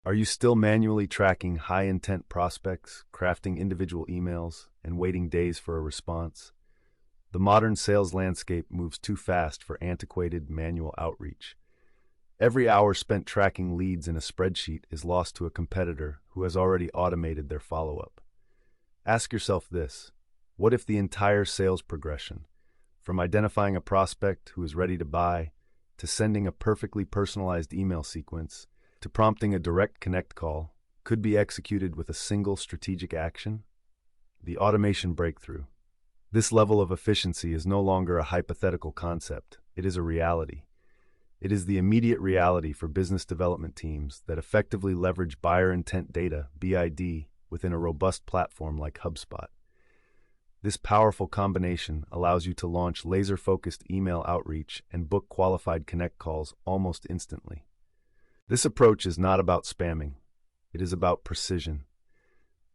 Are you still manually tracking high-intent prospects, crafting individual emails, and waiting days for a response? The modern sales landscape moves too fast for antiquated manual outreach. Every hour spent tracking leads in a spreadsheet is lost to a competitor who has already automated their follow-up. Ask yourself this: what if the entire sales progression, from identifying a prospect who is ready to buy, to sending a perfectly personalized email sequence, to prompting a direct connect call, could be executed with a single strategic action? The automation breakthrough. This level of efficiency is no longer a hypothetical concept, it is a reality. It is the immediate reality for business development teams that effectively leverage buyer intent data, BID, within a robust platform like HubSpot. This powerful combination allows you to launch laser-focused email outreach and book qualified connect calls almost instantly. This approach is not about spamming. It is about precision.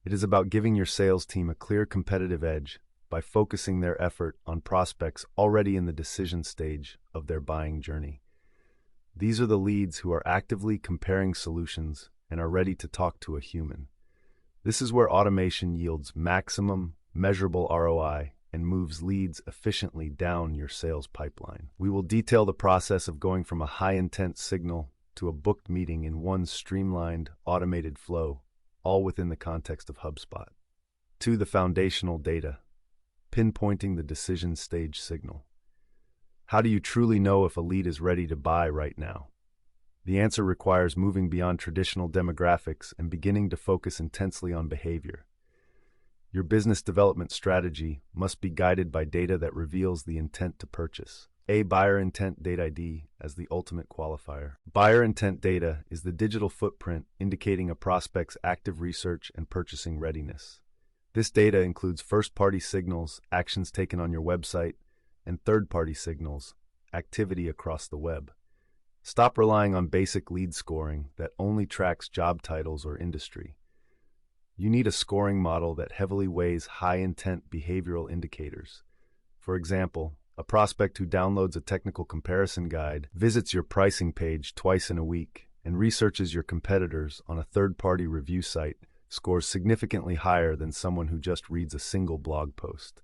It is about giving your sales team a clear competitive edge by focusing their effort on prospects already in the decision stage of their buying journey. These are the leads who are actively comparing solutions and are ready to talk to a human. This is where automation yields maximum, measurable ROI and moves leads efficiently down your sales pipeline. We will detail the process of going from a high-intent signal to a booked meeting in one streamlined, automated flow, all within the context of HubSpot. 2. The foundational data. Pinpointing the decision stage signal. How do you truly know if a lead is ready to buy right now? The answer requires moving beyond traditional demographics and beginning to focus intensely on behavior. Your business development strategy must be guided by data that reveals the intent to purchase. A buyer intent data ID as the ultimate qualifier. Buyer intent data is the digital footprint indicating a prospect's active research and purchasing readiness. This data includes first-party signals, actions taken on your website, and third-party signals, activity across the web. Stop relying on basic lead scoring that only tracks job titles or industry. You need a scoring model that heavily weighs high-intent behavioral indicators. For example, a prospect who downloads a technical comparison guide, visits your pricing page twice in a week, and researches your competitors on a third-party review site scores significantly higher than someone who just reads a single blog post.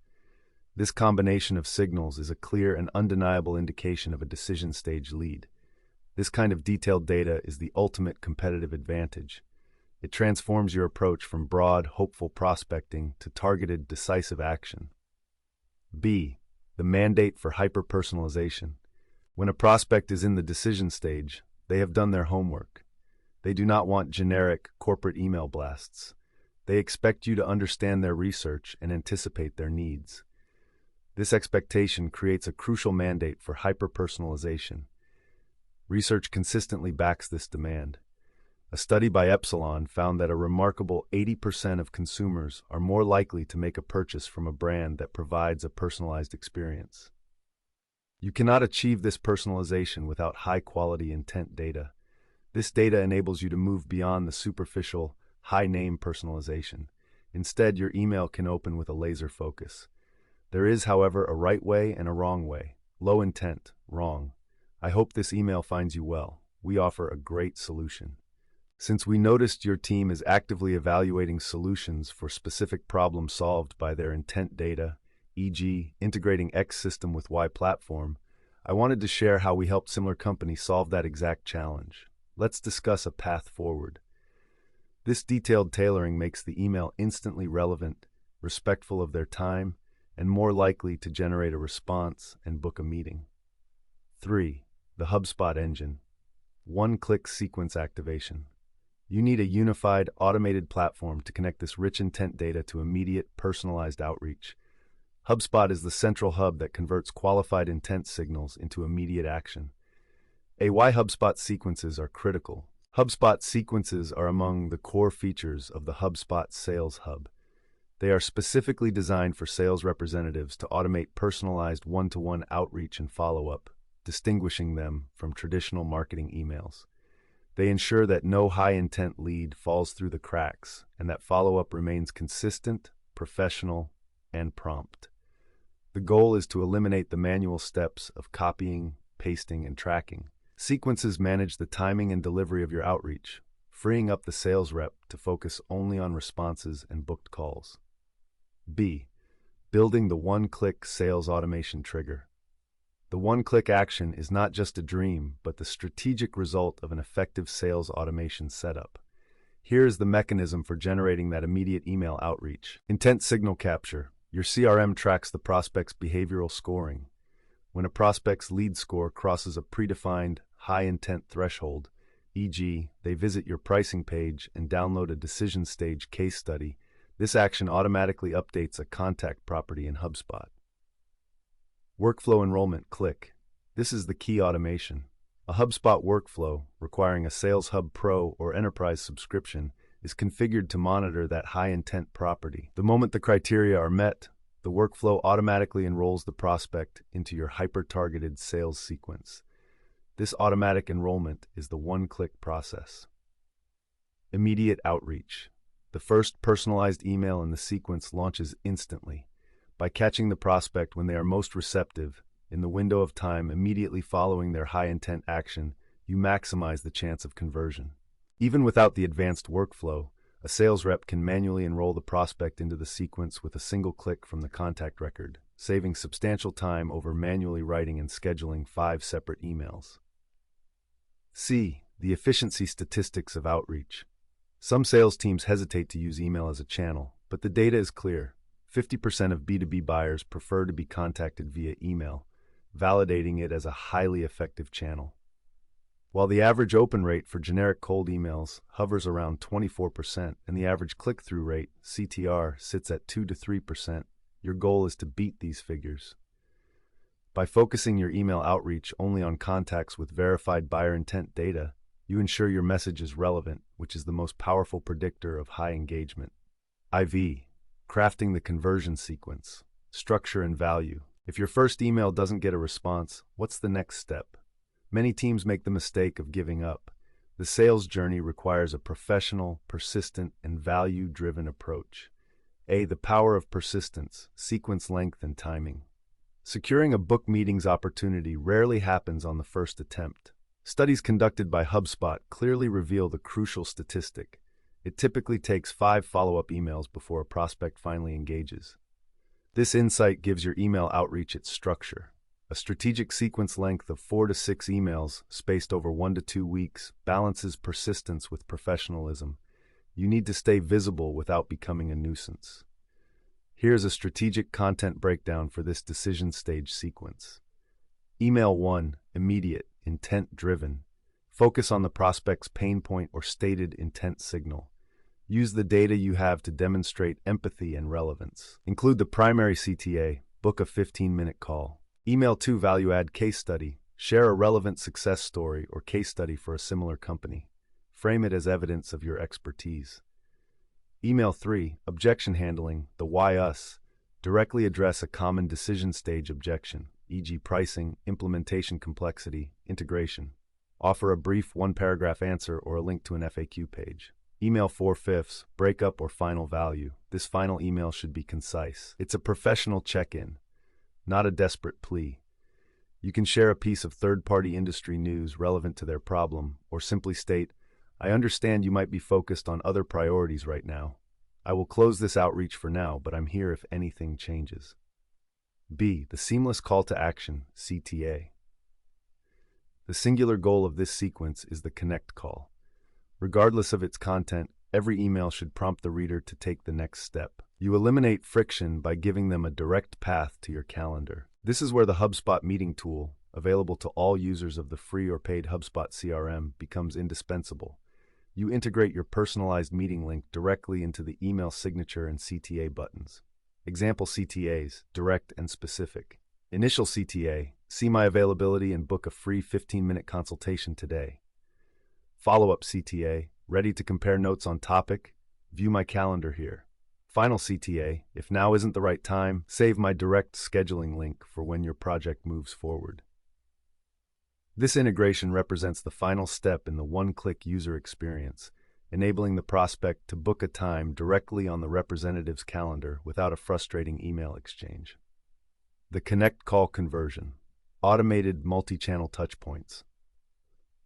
This combination of signals is a clear and undeniable indication of a decision stage lead. This kind of detailed data is the ultimate competitive advantage. It transforms your approach from broad, hopeful prospecting to targeted, decisive action. B. The mandate for hyper-personalization. When a prospect is in the decision stage, they have done their homework. They do not want generic, corporate email blasts. They expect you to understand their research and anticipate their needs. This expectation creates a crucial mandate for hyper-personalization. Research consistently backs this demand. A study by Epsilon found that a remarkable 80% of consumers are more likely to make a purchase from a brand that provides a personalized experience. You cannot achieve this personalization without high-quality intent data. This data enables you to move beyond the superficial, high-name personalization. Instead, your email can open with a laser focus. There is, however, a right way and a wrong way. Low intent, wrong. I hope this email finds you well. We offer a great solution. Since we noticed your team is actively evaluating solutions for specific problems solved by their intent data, e.g., integrating X system with Y platform, I wanted to share how we helped similar companies solve that exact challenge. Let's discuss a path forward. This detailed tailoring makes the email instantly relevant, respectful of their time, and more likely to generate a response and book a meeting. 3. The HubSpot engine. One-click sequence activation. You need a unified, automated platform to connect this rich intent data to immediate, personalized outreach. HubSpot is the central hub that converts qualified intent signals into immediate action. Why HubSpot sequences are critical. HubSpot sequences are among the core features of the HubSpot Sales Hub. They are specifically designed for sales representatives to automate personalized one-to-one outreach and follow-up, distinguishing them from traditional marketing emails. They ensure that no high-intent lead falls through the cracks and that follow-up remains consistent, professional, and prompt. The goal is to eliminate the manual steps of copying, pasting, and tracking. Sequences manage the timing and delivery of your outreach, freeing up the sales rep to focus only on responses and booked calls. B. Building the one-click sales automation trigger. The one-click action is not just a dream, but the strategic result of an effective sales automation setup. Here is the mechanism for generating that immediate email outreach. Intent signal capture. Your CRM tracks the prospect's behavioral scoring. When a prospect's lead score crosses a predefined high-intent threshold, e.g., they visit your pricing page and download a decision stage case study, this action automatically updates a contact property in HubSpot. Workflow enrollment click. This is the key automation. A HubSpot workflow, requiring a Sales Hub Pro or Enterprise subscription, is configured to monitor that high-intent property. The moment the criteria are met, the workflow automatically enrolls the prospect into your hyper-targeted sales sequence. This automatic enrollment is the one-click process. Immediate outreach. The first personalized email in the sequence launches instantly. By catching the prospect when they are most receptive, in the window of time immediately following their high-intent action, you maximize the chance of conversion. Even without the advanced workflow, a sales rep can manually enroll the prospect into the sequence with a single click from the contact record, saving substantial time over manually writing and scheduling 5 separate emails. C. The efficiency statistics of outreach. Some sales teams hesitate to use email as a channel, but the data is clear. 50% of B2B buyers prefer to be contacted via email, validating it as a highly effective channel. While the average open rate for generic cold emails hovers around 24% and the average click-through rate, CTR, sits at 2 to 3%, your goal is to beat these figures. By focusing your email outreach only on contacts with verified buyer intent data, you ensure your message is relevant, which is the most powerful predictor of high engagement. IV. Crafting the conversion sequence. Structure and value. If your first email doesn't get a response, what's the next step? Many teams make the mistake of giving up. The sales journey requires a professional, persistent, and value-driven approach. A. The power of persistence, sequence length, and timing. Securing a book meetings opportunity rarely happens on the first attempt. Studies conducted by HubSpot clearly reveal the crucial statistic. It typically takes 5 follow-up emails before a prospect finally engages. This insight gives your email outreach its structure. A strategic sequence length of 4 to 6 emails, spaced over 1 to 2 weeks, balances persistence with professionalism. You need to stay visible without becoming a nuisance. Here's a strategic content breakdown for this decision stage sequence. Email 1, immediate, intent-driven. Focus on the prospect's pain point or stated intent signal. Use the data you have to demonstrate empathy and relevance. Include the primary CTA, book a 15-minute call. Email 2, value-add case study. Share a relevant success story or case study for a similar company. Frame it as evidence of your expertise. Email 3, objection handling, the why us. Directly address a common decision stage objection, e.g. pricing, implementation complexity, integration. Offer a brief 1-paragraph answer or a link to an FAQ page. Email 4/5, breakup or final value. This final email should be concise. It's a professional check-in, not a desperate plea. You can share a piece of third-party industry news relevant to their problem, or simply state, I understand you might be focused on other priorities right now. I will close this outreach for now, but I'm here if anything changes. B. The seamless call to action, CTA. The singular goal of this sequence is the connect call. Regardless of its content, every email should prompt the reader to take the next step. You eliminate friction by giving them a direct path to your calendar. This is where the HubSpot meeting tool, available to all users of the free or paid HubSpot CRM, becomes indispensable. You integrate your personalized meeting link directly into the email signature and CTA buttons. Example CTAs, direct and specific. Initial CTA, see my availability and book a free 15-minute consultation today. Follow-up CTA, ready to compare notes on topic? View my calendar here. Final CTA, if now isn't the right time, save my direct scheduling link for when your project moves forward. This integration represents the final step in the one-click user experience, enabling the prospect to book a time directly on the representative's calendar without a frustrating email exchange. The Connect Call Conversion. Automated multi-channel touchpoints.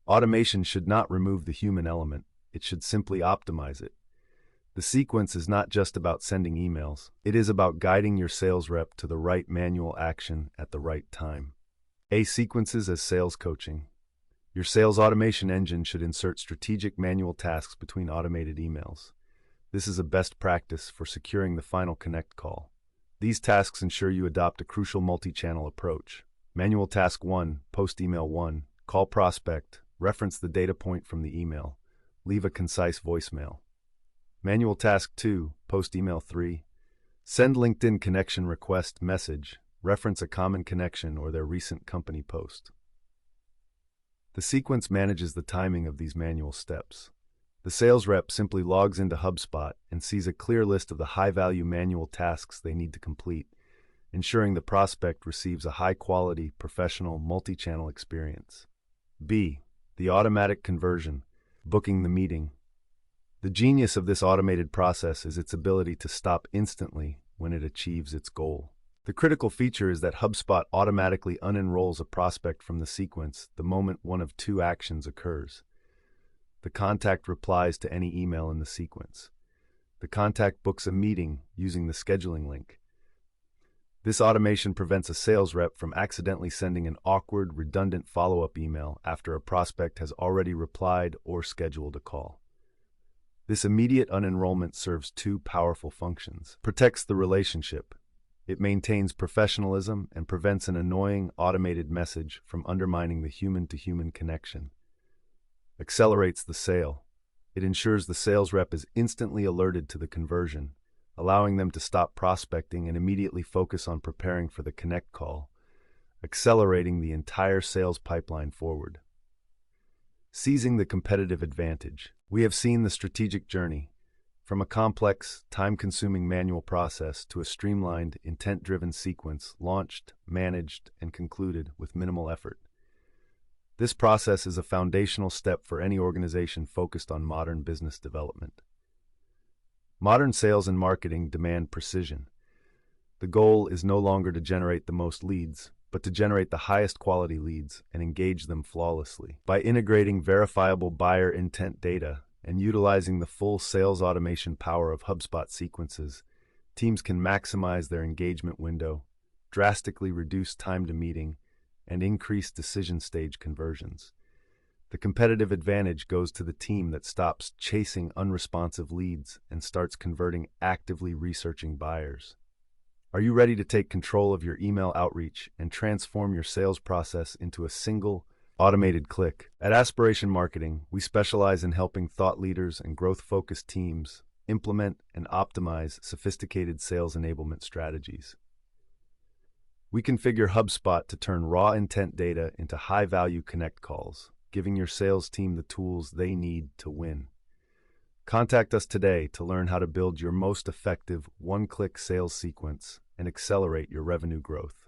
Automation should not remove the human element. it should simply optimize it. The sequence is not just about sending emails. It is about guiding your sales rep to the right manual action at the right time. Sequences as sales coaching. Your sales automation engine should insert strategic manual tasks between automated emails. This is a best practice for securing the final connect call. These tasks ensure you adopt a crucial multi-channel approach. Manual task 1, post email 1, call prospect, reference the data point from the email, leave a concise voicemail. Manual task 2, post email 3, send LinkedIn connection request message, reference a common connection or their recent company post. The sequence manages the timing of these manual steps. The sales rep simply logs into HubSpot and sees a clear list of the high-value manual tasks they need to complete, ensuring the prospect receives a high-quality, professional, multi-channel experience. B. The automatic conversion, booking the meeting. The genius of this automated process is its ability to stop instantly when it achieves its goal. The critical feature is that HubSpot automatically unenrolls a prospect from the sequence the moment one of two actions occurs. The contact replies to any email in the sequence. The contact books a meeting using the scheduling link. This automation prevents a sales rep from accidentally sending an awkward, redundant follow-up email after a prospect has already replied or scheduled a call. This immediate unenrollment serves two powerful functions. Protects the relationship. It maintains professionalism and prevents an annoying, automated message from undermining the human-to-human connection. Accelerates the sale. It ensures the sales rep is instantly alerted to the conversion, allowing them to stop prospecting and immediately focus on preparing for the connect call, accelerating the entire sales pipeline forward. Seizing the competitive advantage. We have seen the strategic journey, from a complex, time-consuming manual process to a streamlined, intent-driven sequence launched, managed, and concluded with minimal effort. This process is a foundational step for any organization focused on modern business development. Modern sales and marketing demand precision. The goal is no longer to generate the most leads, but to generate the highest quality leads and engage them flawlessly. By integrating verifiable buyer intent data and utilizing the full sales automation power of HubSpot sequences, teams can maximize their engagement window, drastically reduce time to meeting, and increase decision stage conversions. The competitive advantage goes to the team that stops chasing unresponsive leads and starts converting actively researching buyers. Are you ready to take control of your email outreach and transform your sales process into a single, automated click? At Aspiration Marketing, we specialize in helping thought leaders and growth-focused teams implement and optimize sophisticated sales enablement strategies. We configure HubSpot to turn raw intent data into high-value connect calls, giving your sales team the tools they need to win. Contact us today to learn how to build your most effective one-click sales sequence and accelerate your revenue growth.